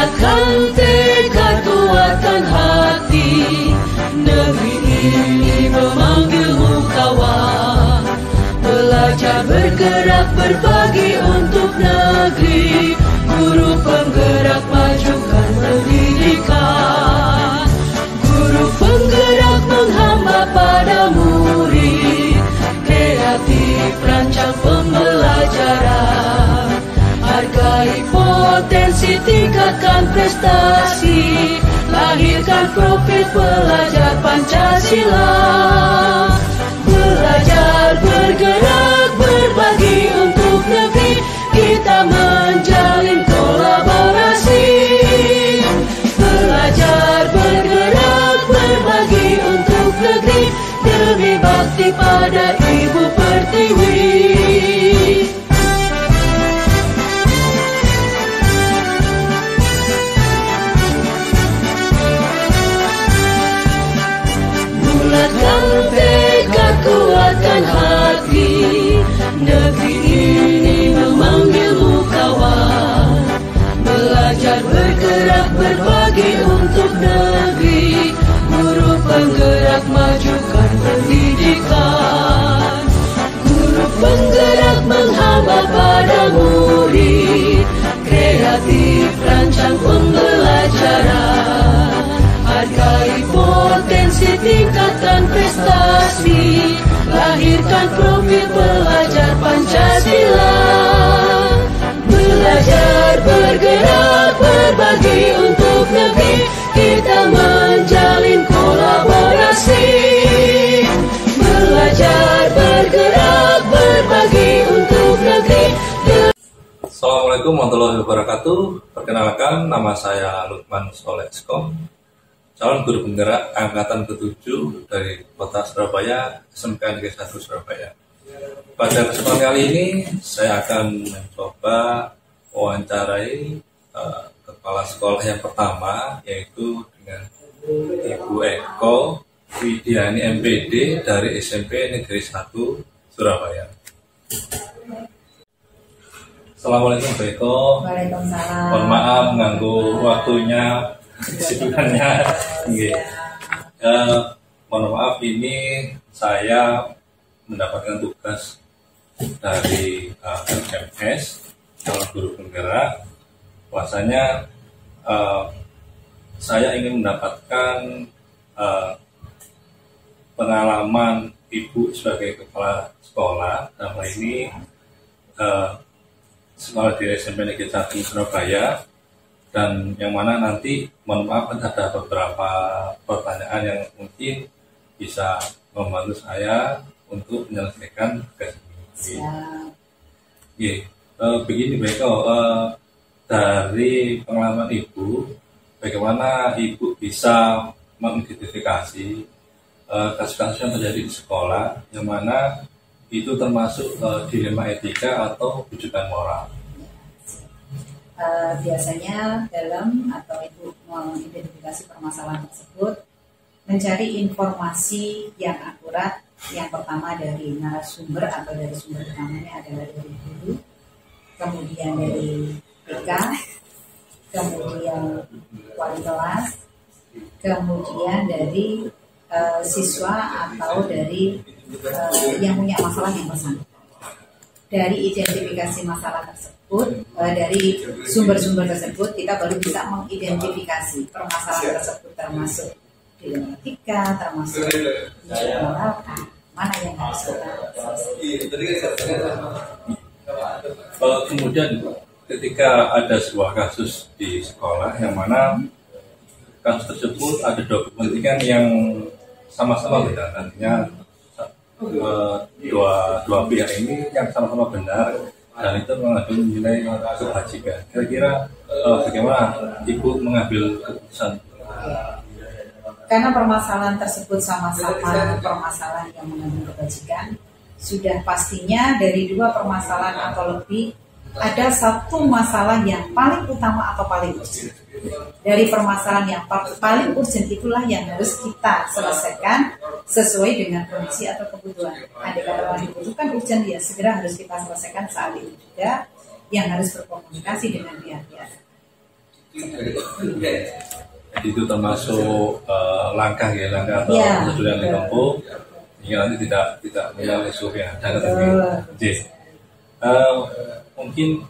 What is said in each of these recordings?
Bulatkan tekad, kuatkan hati, negeri ini memanggilmu kawan. Belajar, bergerak, berbagi untuk negeri. Guru penggerak, majukan pendidikan. Guru penggerak menghamba pada murid. Kreatif, rancang pembelajaran. Hargai potensi, tingkatkan prestasi. Lahirkan profil pelajar Pancasila. Belajar, bergerak, berbagi untuk negeri. Kita menjalin kolaborasi. Belajar, bergerak, berbagi untuk negeri. Demi bakti pada Ibu Pertiwi. Bulatkan tekad, kuatkan hati, negeri ini memanggilmu kawan. Belajar, bergerak, berbagi untuk negeri. Guru penggerak, majukan pendidikan. Guru penggerak menghamba pada murid. Kreatif, rancang pembelajaran. Hargai potensi, tingkatkan prestasi. Lahirkan profil pelajar Pancasila. Belajar, bergerak, berbagi untuk negeri. Kita menjalin kolaborasi. Belajar, bergerak, berbagi untuk negeri. Assalamualaikum warahmatullahi wabarakatuh. Perkenalkan, nama saya Lukman Soleh Skom, calon guru penggerak angkatan ke-7 dari Kota Surabaya, SMK Negeri 1 Surabaya. Pada kesempatan kali ini saya akan mencoba wawancarai kepala sekolah yang pertama, yaitu dengan Ibu Eko Widiani MPD dari SMP Negeri 1 Surabaya. Assalamualaikum Bu Eko. Waalaikumsalam. Mohon maaf mengganggu waktunya, kesibukannya. Mohon maaf, ini saya mendapatkan tugas dari LMS, calon guru penggerak. Bahwasanya saya ingin mendapatkan pengalaman Ibu sebagai kepala sekolah, dalam hal ini sekolah di SMP Negeri 1 Surabaya, dan yang mana nanti mohon maaf ada beberapa pertanyaan yang mungkin bisa membantu saya untuk menyelesaikan tugas ini. Begini Bu Eko, dari pengalaman Ibu, bagaimana Ibu bisa mengidentifikasi kasus-kasus yang terjadi di sekolah, yang mana itu termasuk dilema etika atau rujukan moral? Biasanya dalam atau Ibu mengidentifikasi permasalahan tersebut, mencari informasi yang akurat. Yang pertama dari narasumber atau dari sumber utamanya adalah dari guru, kemudian dari PK, kemudian wali kelas, kemudian dari siswa atau dari yang punya masalah yang bersangkutan. Dari identifikasi masalah tersebut, dari sumber-sumber tersebut, kita baru bisa mengidentifikasi permasalahan tersebut, termasuk dilema etika, termasuk moral, mana yang harus kita selesaikan. Kemudian ketika ada sebuah kasus di sekolah yang mana kasus tersebut ada dokumen yang sama-sama benar, artinya dua pihak ini yang sama-sama benar dan itu mengandung nilai kebajikan. Kira-kira bagaimana Ibu mengambil keputusan? Karena permasalahan tersebut sama-sama permasalahan yang mengandung kebajikan, sudah pastinya dari dua permasalahan atau lebih ada satu masalah yang paling utama atau paling urgent. Dari permasalahan yang paling urgent itulah yang harus kita selesaikan sesuai dengan kondisi atau kebutuhan. Andai kata yang dibutuhkan urgent, ya segera harus kita selesaikan saat itu juga, yang harus berkomunikasi dengan pihak-pihak. Jadi itu termasuk langkah atau prosedur yang ditempuh hingga nanti tidak menyalahi surya. Mungkin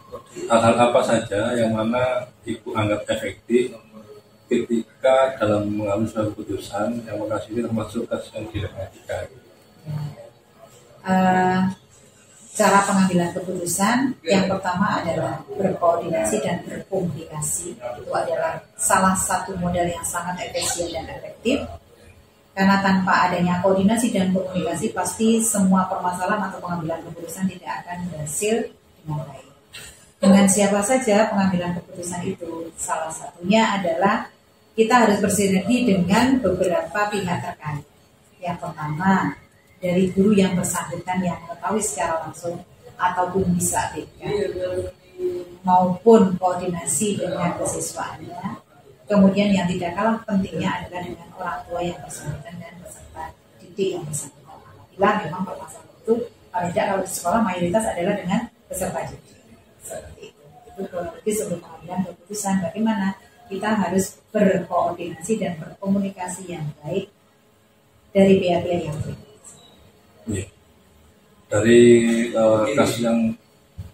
hal-hal apa saja yang mana Ibu anggap efektif ketika dalam mengambil sebuah keputusan yang lokasi ini termasuk kasus yang dilematika. Cara pengambilan keputusan yang pertama adalah berkoordinasi dan berkomunikasi. Itu adalah salah satu modal yang sangat efisien dan efektif. Karena tanpa adanya koordinasi dan komunikasi pasti semua permasalahan atau pengambilan keputusan tidak akan berhasil dengan baik. Dengan siapa saja pengambilan keputusan itu? Salah satunya adalah kita harus bersinergi dengan beberapa pihak terkait. Yang pertama, dari guru yang bersangkutan yang mengetahui secara langsung ataupun bisa BK, maupun koordinasi dengan kesiswaannya. Kemudian yang tidak kalah pentingnya adalah dengan orang tua yang bersangkutan dan peserta didik yang bersangkutan. Apabila memang permasalahan itu, paling tidak kalau di sekolah mayoritas adalah dengan peserta didik. Seperti itu. Itu kronologi sebelum pengambilan keputusan bagaimana kita harus berkoordinasi dan berkomunikasi yang baik dari pihak-pihak yang terkait. Ya. Dari kasus yang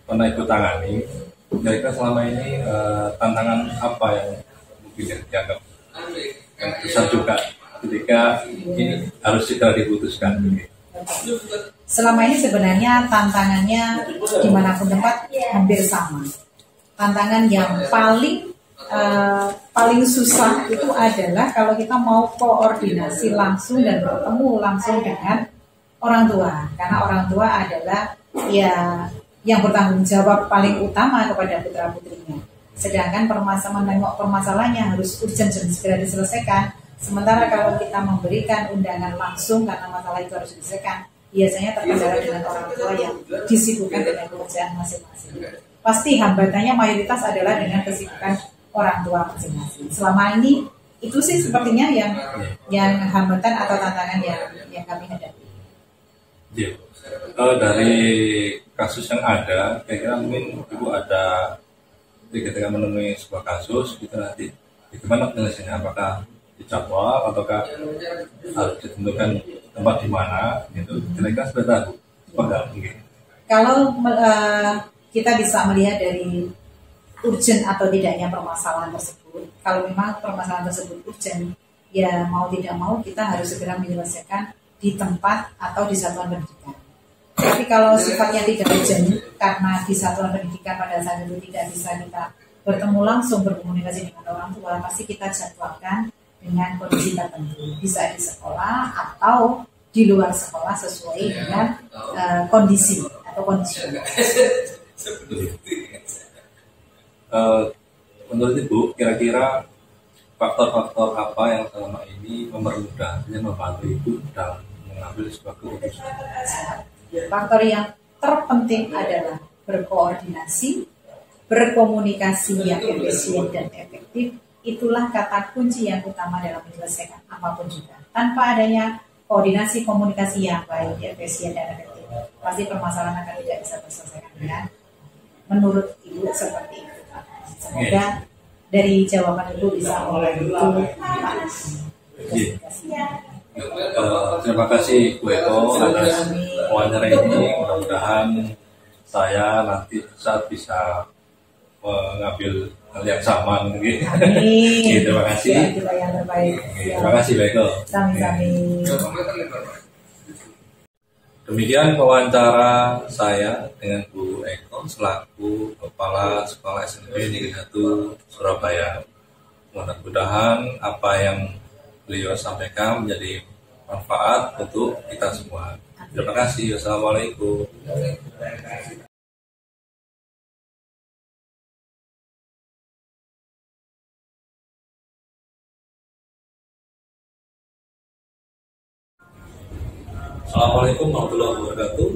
pernah ikut tangani, kira-kira selama ini tantangan apa yang mungkin dianggap yang besar juga ketika ini harus segera diputuskan? Selama ini sebenarnya tantangannya dimanapun tempat hampir sama. Tantangan yang paling susah itu adalah kalau kita mau koordinasi langsung dan bertemu langsung dengan orang tua, karena orang tua adalah ya yang bertanggung jawab paling utama kepada putra putrinya. Sedangkan permasalahannya harus urgent dan segera diselesaikan. Sementara kalau kita memberikan undangan langsung karena masalah itu harus diselesaikan, biasanya terkendala dengan orang tua yang disibukkan dengan pekerjaan masing-masing. Pasti hambatannya mayoritas adalah dengan kesibukan orang tua masing-masing. Selama ini itu sih sepertinya yang hambatan atau tantangan yang kami hadapi. Ya. Dari kasus yang ada, kira-kira mungkin Ibu ada ketika menemui sebuah kasus, kita nanti bagaimana penyelesaiannya? Apakah dijadwal ataukah harus ditentukan tempat di mana? Gitu. Kira-kira sudah tahu? Apa mungkin? Kalau kita bisa melihat dari urgent atau tidaknya permasalahan tersebut. Kalau memang permasalahan tersebut urgent, ya mau tidak mau kita harus segera menyelesaikan di tempat atau di satuan pendidikan. Tapi kalau sifatnya tidak urgent, karena di satuan pendidikan pada saat itu tidak bisa kita bertemu langsung berkomunikasi dengan orang tua, pasti kita jadwalkan dengan kondisi tertentu. Bisa di sekolah atau di luar sekolah sesuai dengan kondisi atau kondisi. Menurut Ibu, kira-kira faktor-faktor apa yang selama ini mempermudah, yang membantu Ibu dalam mengambil sebuah keputusan? Faktor yang terpenting adalah berkoordinasi, berkomunikasi yang efisien dan efektif. Itulah kata kunci yang utama dalam menyelesaikan apapun juga. Tanpa adanya koordinasi komunikasi yang baik, efisien dan efektif, pasti permasalahan akan tidak bisa terselesaikan dengan menurut Ibu seperti itu. Semoga dari jawaban Ibu bisa membantu Pak. Terima kasih Bu Eko atas wawancara ini. Mudah-mudahan saya nanti saat bisa mengambil hal yang sama mungkin. Amin. Terima kasih. Ya, kita yang terbaik. Terima kasih Bu Eko. Sami-sami. Demikian wawancara saya dengan Bu Eko selaku Kepala Sekolah SMP Negeri 1 Surabaya. Mudah-mudahan apa yang beliau sampaikan menjadi manfaat untuk kita semua. Terima kasih. Wassalamualaikum. Assalamualaikum warahmatullahi wabarakatuh.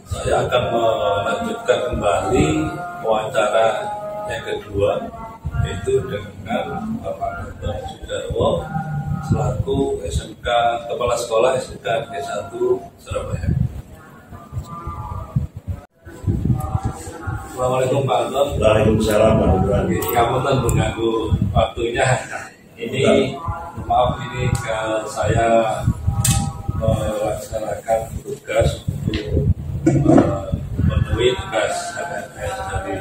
Saya akan melanjutkan kembali wawancara yang kedua, yaitu dengan Bapak Dr. Sudarwo selaku SMK Kepala Sekolah SMK Negeri 1 Surabaya. Assalamualaikum Pak Anton. Waalaikumsalam Pak Anton. Ngapunten mengganggu waktunya. Ini maaf ini saya melaksanakan tugas untuk memenuhi tugas KPS dari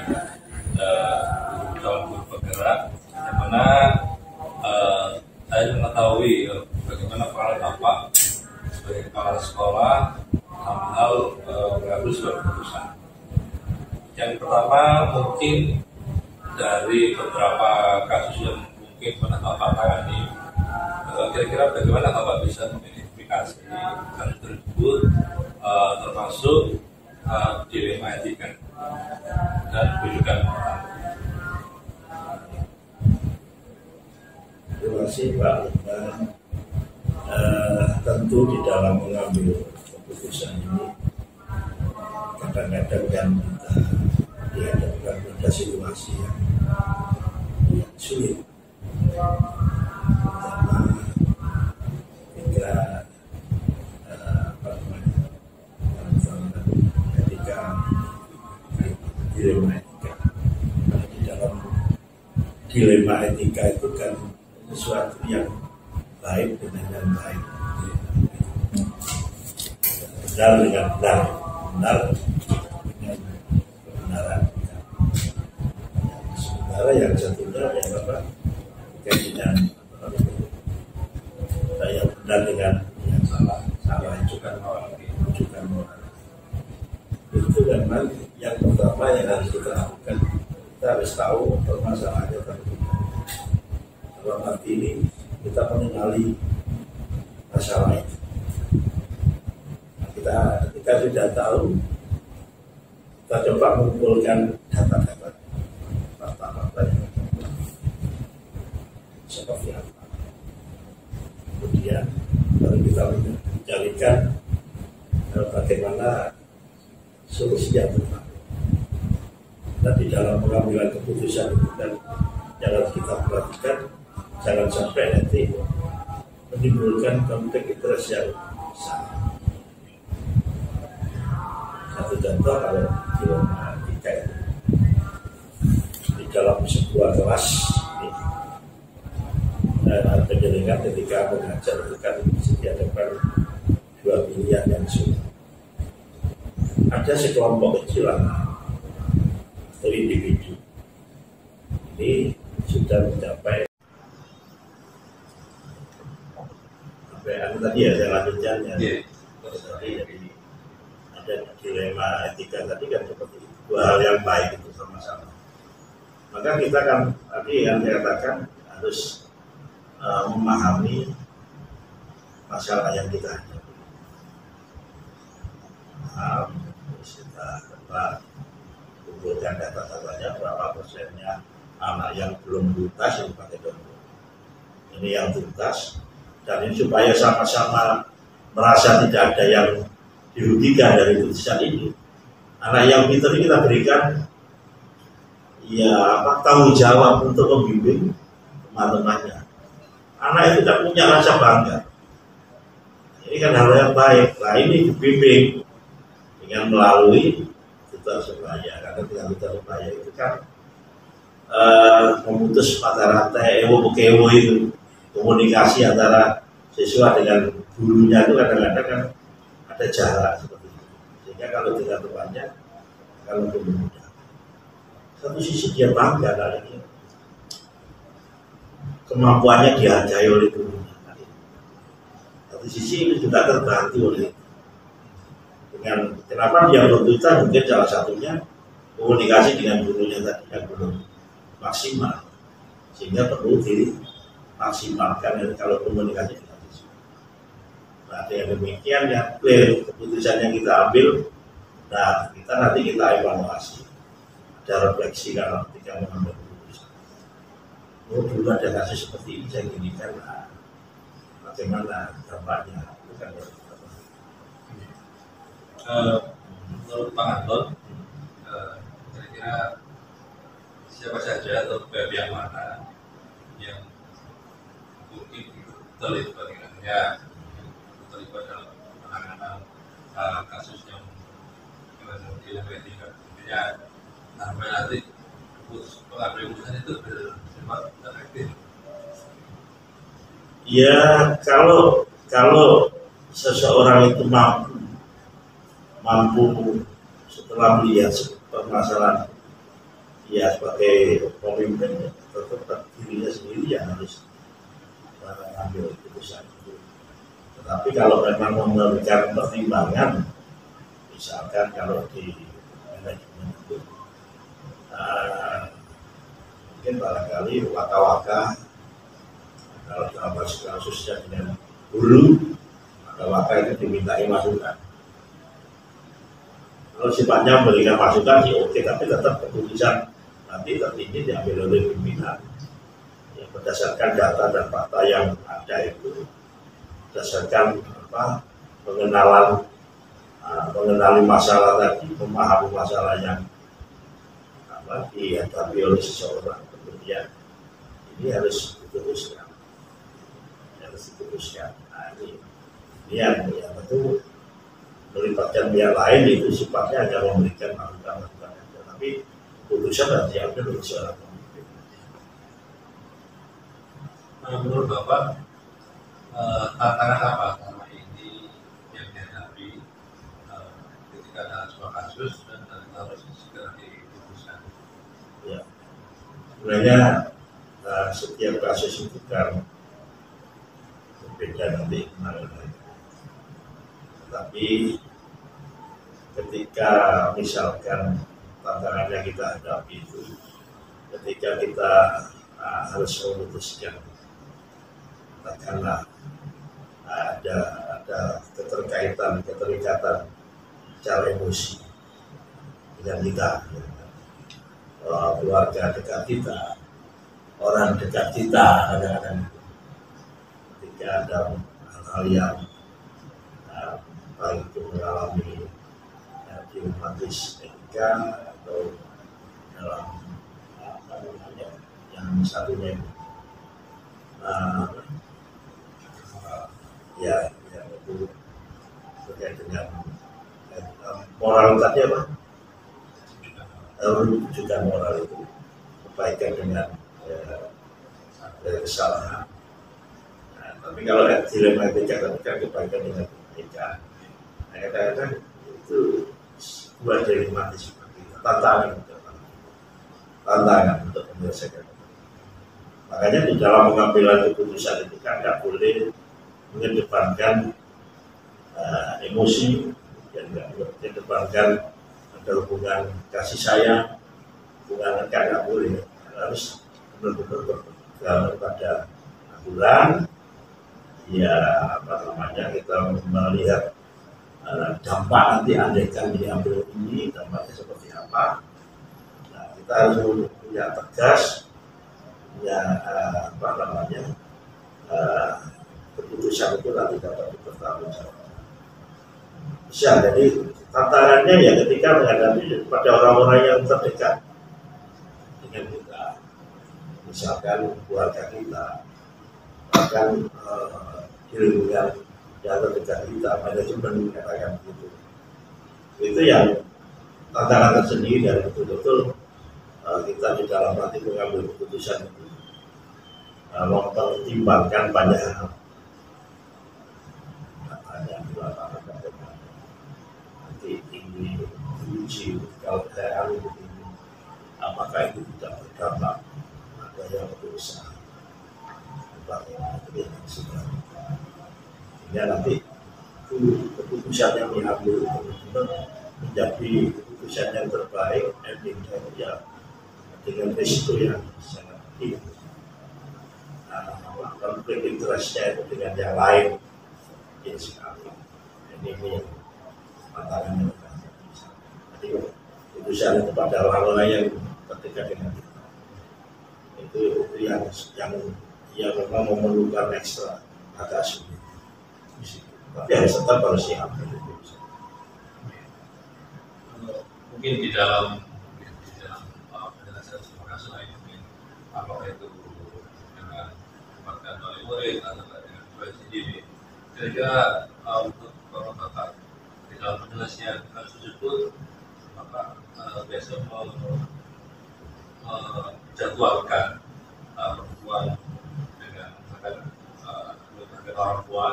calon guru penggerak, yang mana saya mengetahui bagaimana peran Bapak sebagai kepala sekolah dalam hal mengambil sebuah keputusan. Yang pertama mungkin dari beberapa kasus yang mungkin pernah Bapak tangani, kira-kira bagaimana Bapak bisa mengidentifikasi kasus tersebut, termasuk dilema etika dan rujukan. Terima kasih Pak. Tentu di dalam mengambil keputusan ini kadang-kadang kan kita dihadapkan pada situasi yang sulit. Pertama, ketika dilema etika. Nah, di dalam dilema etika itu kan sesuatu yang baik dengan yang baik, benar dengan benar, benar dengan kebenaran. Sementara yang satunya yang apa? Keinginan yang benar dengan yang salah, salah itu kan moral. Itu memang yang pertama yang harus kita lakukan. Kita harus tahu permasalahannya terlebih dahulu. Dalam arti ini kita mengenali masalah itu. Kita sudah tahu, kita coba mengumpulkan data-data, fakta-fakta yang seperti apa. Kemudian baru kita mencarikan bagaimana solusi yang tepat. Dan di dalam pengambilan keputusan itu kan yang harus kita perhatikan, jangan sampai nanti menimbulkan konflik interest yang besar. Satu contoh kalau dilema etika itu di dalam sebuah kelas penjaringan ketika mengajar itu kan disediakan dua pilihan yang sulit. Ada sekelompok kecil atau individu ini sudah mencapai tadi ya saya lanjutkan ya. Jadi ada dilema etika tadi kan seperti itu, dua hal yang baik itu sama-sama. Maka kita kan tadi yang saya katakan harus memahami masalah yang kita hadapi. Terus kita kumpulkan data-datanya berapa persennya anak yang belum tuntas yang pakai contoh. Ini yang tuntas. Dan ini supaya sama-sama merasa tidak ada yang dirugikan dari putusan ini. Anak yang pintar ini kita berikan tanggung jawab untuk membimbing teman-temannya. Anak itu tidak punya rasa bangga. Ini kan hal yang baik. Nah ini dibimbing dengan melalui tutor sebaya. Karena tutor sebaya itu kan memutus mata rantai ewo-kewo itu. Komunikasi antara siswa dengan gurunya itu kadang-kadang kan ada jarak seperti itu. Sehingga kalau tidak temannya akan lebih mudah. Satu sisi dia bangga kali ini kemampuannya dihargai oleh gurunya. Satu sisi itu juga terbantu oleh dengan kenapa dia bertujuan mungkin salah satunya komunikasi dengan gurunya tadi yang belum maksimal sehingga perlu dimaksimalkan kalau komunikasi dengan siswa. Nah dengan demikian yang clear keputusan yang kita ambil. Nah nanti kita evaluasi, ada refleksi kalau ketika mengambil keputusan. Oh dulu ada kasus seperti ini saya gini kan, bagaimana dampaknya? Itu kan menurut Pak Anton, kira-kira siapa saja atau pihak mana yang mungkin terlibat dalam penanganan kasus yang dilema etika? Intinya sampai nanti pengambil keputusan itu bersifat efektif. Ya, kalau seseorang itu mampu setelah melihat permasalahan dia sebagai pemimpin, tetap dirinya sendiri yang harus mengambil keputusan itu. Tetapi kalau memang memberikan pertimbangan, misalkan kalau di manajemen itu mungkin barangkali waka-waka, kalau dalam kasusnya dengan hulu, waka itu dimintai masukan. Kalau sifatnya memberikan masukan sih oke, tapi tetap keputusan nanti tertinggi diambil oleh pimpinan. Ya, berdasarkan data dan fakta yang ada itu, berdasarkan mengenali masalah tadi, memahami masalah yang dihadapi oleh seseorang, kemudian ini harus diteruskan. Nah, ini yang betul melibatkan pihak lain itu sifatnya hanya memberikan masukan, tapi keputusan harus diambil oleh seorang pemimpin. Menurut Bapak, tantangan apa selama ini yang dihadapi ketika ada sebuah kasus dan harus segera diputuskan? Ya, sebenarnya setiap kasus itu kan berbeda nanti penanganannya. Tapi ketika misalkan tantangannya kita hadapi itu, ketika kita harus memutuskan, katakanlah ada keterikatan secara emosi dengan kita, keluarga dekat kita, orang dekat kita, kadang-kadang ketika ada hal-hal yang baik itu mengalami dilematis etika atau dalam yang satunya ya itu terkait dengan moral tadi apa? Juga moral itu kebaikan dengan kesalahan. Nah, tapi kalau dilema etika kan kebaikan dengan etika. Nah, kadang-kadang itu buat dilematis seperti itu, tantangan untuk menyelesaikan. Makanya di dalam pengambilan keputusan itu kan nggak boleh mengedepankan emosi dan nggak mengedepankan ada hubungan kasih sayang, hubungan nggak boleh, harus benar-benar berpegang pada aturan. Ya kita melihat dampak nanti andaikan diambil ini dampaknya seperti apa. Nah, kita harus punya tegas, punya keputusan itu nanti dapat dipertanggungjawabkan. Bisa, jadi tantangannya ya ketika menghadapi pada orang-orang yang terdekat dengan kita, misalkan keluarga kita, bahkan di lingkungan yang terdekat kita, manajemen mengatakan begitu. Itu yang tantangan tersendiri dan betul-betul kita di dalam hati mengambil keputusan itu mempertimbangkan banyak hal. Nanti ini diuji kalau saya begini, apakah itu tidak berdampak ada yang berusaha bagaimana itu yang sudah ya nanti itu keputusan yang diambil menjadi keputusan yang terbaik endingnya ya dengan risiko yang sangat tinggi. Konflik interestnya itu dengan yang lain ini sekali. Ini yang tantangannya. Jadi keputusan kepada orang-orang yang terdekat dengan kita itu yang memang memerlukan ekstra agak sulit. Tapi harus siap. Mungkin di dalam penjelasan sebuah kasus lain, mungkin apakah itu dengan tempatkan oleh murid atau dengan pribadi sendiri. Kira-kira untuk Bapak di dalam penjelasan kasus tersebut, Bapak biasa menjadwalkan pertemuan dengan orang tua,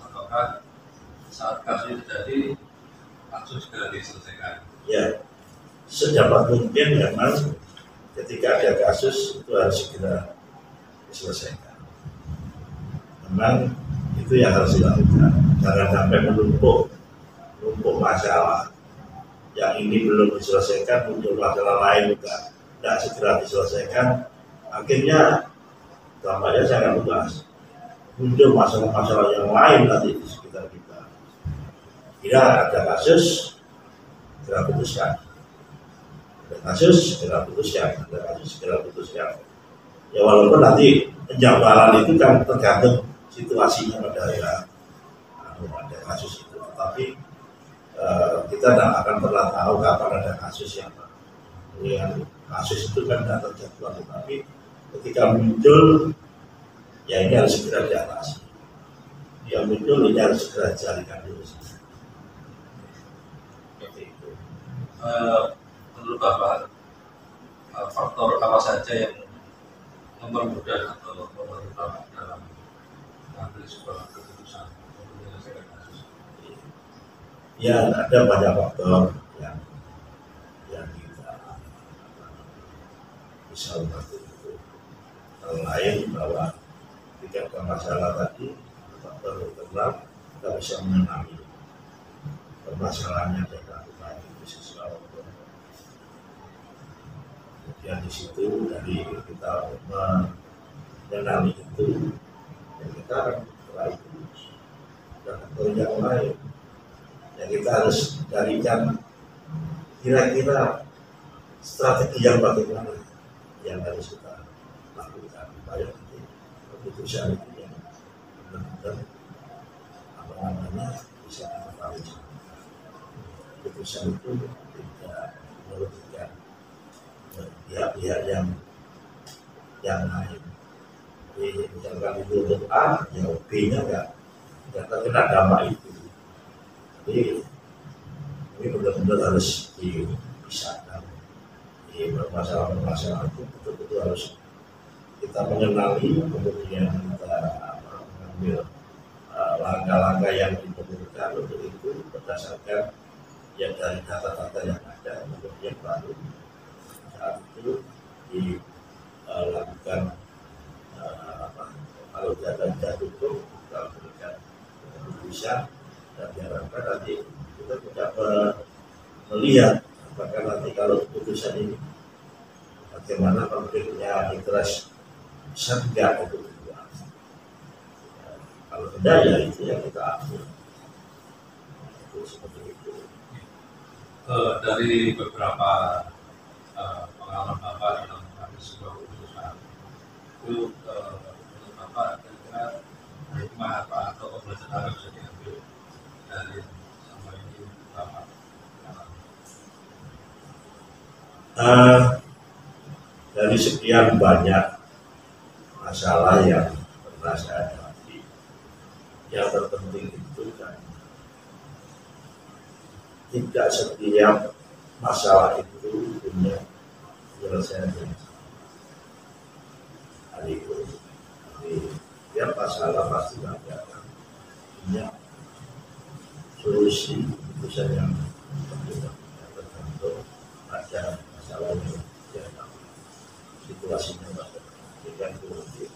ataukah saat kasus terjadi langsung segera diselesaikan? Ya, sedapat mungkin memang ketika ada kasus itu harus segera diselesaikan. Memang itu yang harus dilakukan. Jangan sampai menumpuk masalah. Yang ini belum diselesaikan, muncul masalah lain juga tidak segera diselesaikan. Akhirnya dampaknya sangat luas. Muncul masalah-masalah yang lain nanti di sekitar kita. Bila ada kasus, segera putuskan. Ada kasus, segera putuskan. Ada kasus, segera putuskan. Ya walaupun nanti penjabaran itu kan tergantung situasinya pada ada kasus itu. Tapi kita tidak akan pernah tahu kapan ada kasus yang kasus itu kan tidak terjadwal. Tapi ketika muncul, ya ini harus segera diatasi. Yang muncul ini harus segera dicarikan dulu. Menurut Bapak, faktor apa saja yang mempermudah atau membantu Bapak dalam mengambil sebuah keputusan untuk menyelesaikan kasus? Ya, ada banyak faktor yang kita bisa membantu itu. Lain bahwa ketika masalah tadi faktor internal kita bisa mengenali permasalahannya dan lakukan itu sesuatu. Kemudian di situ dari kita mengenali itu, ya kita akan setelah itu dan faktor yang lain. Ya kita harus carikan kira-kira strategi yang bagaimana yang harus kita lakukan supaya nanti keputusan itu yang benar-benar bisa kita tahu. Keputusan itu tidak merugikan pihak-pihak yang lain. Jadi misalkan itu untuk A, ya B-nya nggak terkena dampak itu. Jadi ini benar-benar harus dipisahkan. Di permasalahan itu betul-betul harus kita mengenali, kemudian kita mengambil langkah-langkah yang diperlukan untuk itu berdasarkan yang dari data-data yang ada, kemudian baru saat itu dilakukan kalau data cukup kita berikan keputusan. Dan diharapkan nanti kita tidak melihat apakah nanti kalau keputusan ini bagaimana konfliknya interest bisa tidak itu kalau tidak ya itu yang kita ambil itu seperti itu. Dari beberapa pengalaman Bapak dalam mengambil sebuah keputusan itu menurut Bapak kira-kira hikmah apa atau pembelajaran yang bisa diambil dari sama ini Bapak? Dari sekian banyak masalah yang pernah saya hadapi, yang terpenting itu kan tidak setiap masalah itu punya penyelesaian yang sama. Setiap masalah pasti ada punya solusi keputusan yang tergantung pada masalah yang situasinya dengan politik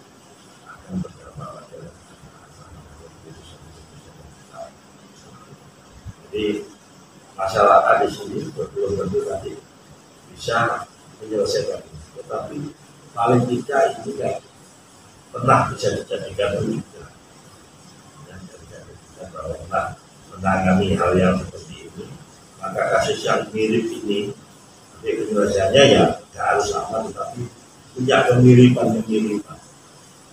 akan berdampak pada keputusan. Jadi masalah di sini belum tentu tadi bisa menyelesaikan, tetapi paling tidak ini kan pernah bisa dijadikan rujukan dan kita pernah menangani hal yang seperti ini, maka kasus yang mirip ini penyelesaiannya ya tidak harus sama, tetapi punya kemiripan.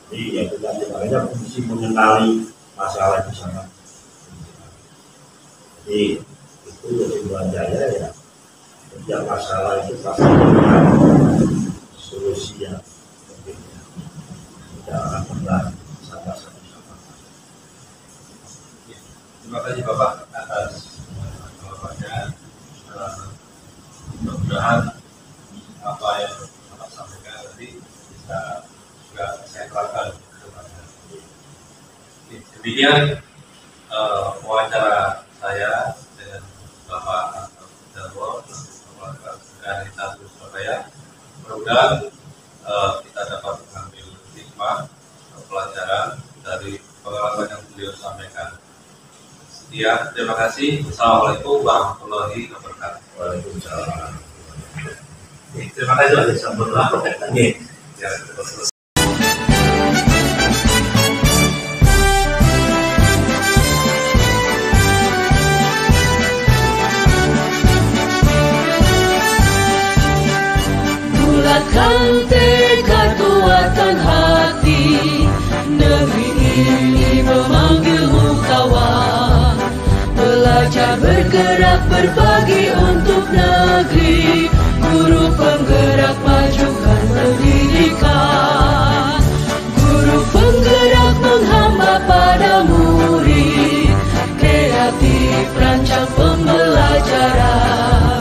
Jadi ya kita makanya fungsi mengenali masalah itu sangat. Jadi itu kesimpulan saya ya, setiap masalah itu pasti ada solusi yang berbeda, tidak akan pernah sama-sama. Terima kasih Bapak atas jawabannya. sampaikan nanti bisa juga saya terapkan. Demikian wawancara saya dengan Bapak Darwo dari Satu Surabaya. Mudah-mudahan kita dapat mengambil hikmah pelajaran dari pengalaman yang beliau sampaikan. Sekian, terima kasih. Assalamualaikum warahmatullahi wabarakatuh. Waalaikumsalam. Terima kasih sudah disambut. Ya, terus. Bulatkan tekad, kuatkan hati, negeri ini memanggilmu kawan. Belajar, bergerak, berbagi untuk negeri, guru penggerak majukan pendidikan. Guru penggerak menghamba pada murid, kreatif rancang pembelajaran.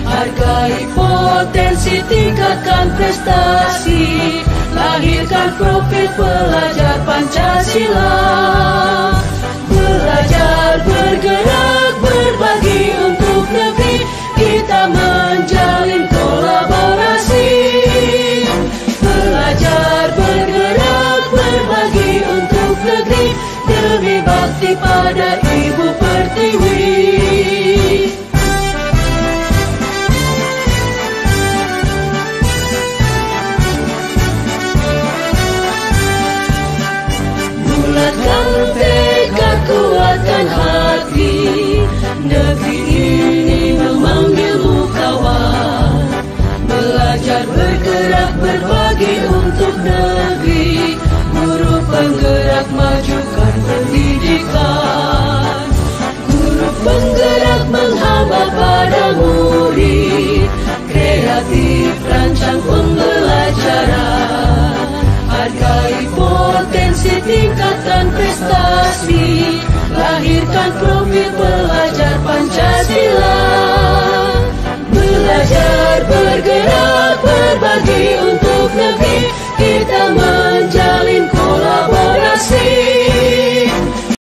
Hargai potensi, tingkatkan prestasi, lahirkan profil pelajar Pancasila. Belajar, bergerak, berbagi untuk negeri, kita menjalin kolaborasi. Belajar, bergerak, berbagi untuk negeri, demi bakti pada Ibu Pertiwi. Bulatkan tekad, kuatkan hati, negeri ini memanggilmu kawan. Belajar, bergerak, berbagi untuk negeri, guru penggerak majukan pendidikan. Guru penggerak menghamba pada murid, kreatif rancang pembelajaran. Hargai potensi, tingkatkan prestasi, lahirkan profil pelajar Pancasila. Belajar, bergerak, berbagi untuk negeri, kita